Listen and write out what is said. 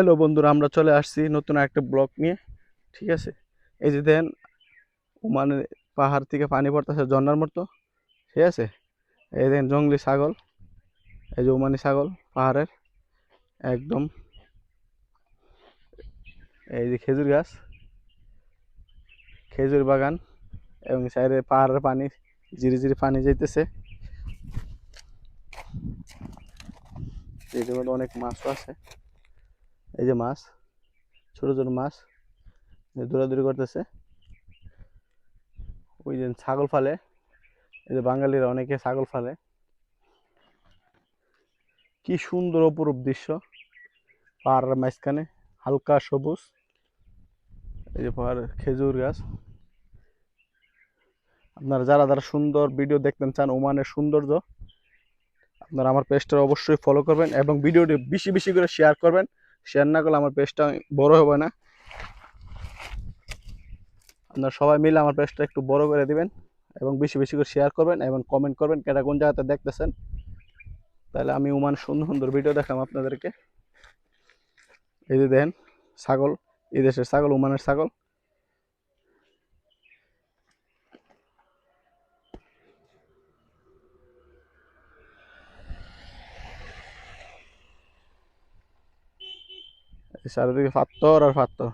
Hello বন্ধুরা, আমরা চলে আসছি নতুন একটা ব্লগ নিয়ে। ঠিক আছে, এই যে দেখেন ওমানে পাহাড় থেকে পানি পড়তেছে ঝর্ণার মতো। ঠিক আছে, এই দেখেন জঙ্গলি ছাগল, এই যে ওমানি ছাগল পাহাড়ের একদম। এই যে খেজুর গাছ, খেজুর বাগান এবং সাইডে পাহাড়ের পানি, ঝিরি ঝিরি পানি যাইতেছে। এদের মধ্যে অনেক মাছও আছে। এই যে মাছ, ছোট ছোট মাছ দৌড়াদৌড়ি করতেছে। ওই যে ছাগল ফালে, এই যে বাঙালিরা অনেকে ছাগল ফালে। কি সুন্দর অপরূপ দৃশ্য, পাহাড়ের মাঝখানে হালকা সবুজ। এই যে পাহাড়ের খেজুর গাছ। আপনারা যারা যারা সুন্দর ভিডিও দেখতে চান ওমানের সৌন্দর্য, আপনারা আমার পেজটা অবশ্যই ফলো করবেন এবং ভিডিওটি বেশি বেশি করে শেয়ার করবেন। শেয়ার না করলে আমার পেজটা বড় হবে না। আপনারা সবাই মিলে আমার পেজটা একটু বড় করে দিবেন এবং বেশি বেশি করে শেয়ার করবেন এবং কমেন্ট করবেন কেটা কোন জায়গাতে দেখতেছেন। তাহলে আমি ওমান সুন্দর সুন্দর ভিডিও দেখাম আপনাদেরকে। এই যে দেখেন ছাগল, এই দেশের ছাগল, ওমানের ছাগল। চারিদিকে পাথর আর পাথর।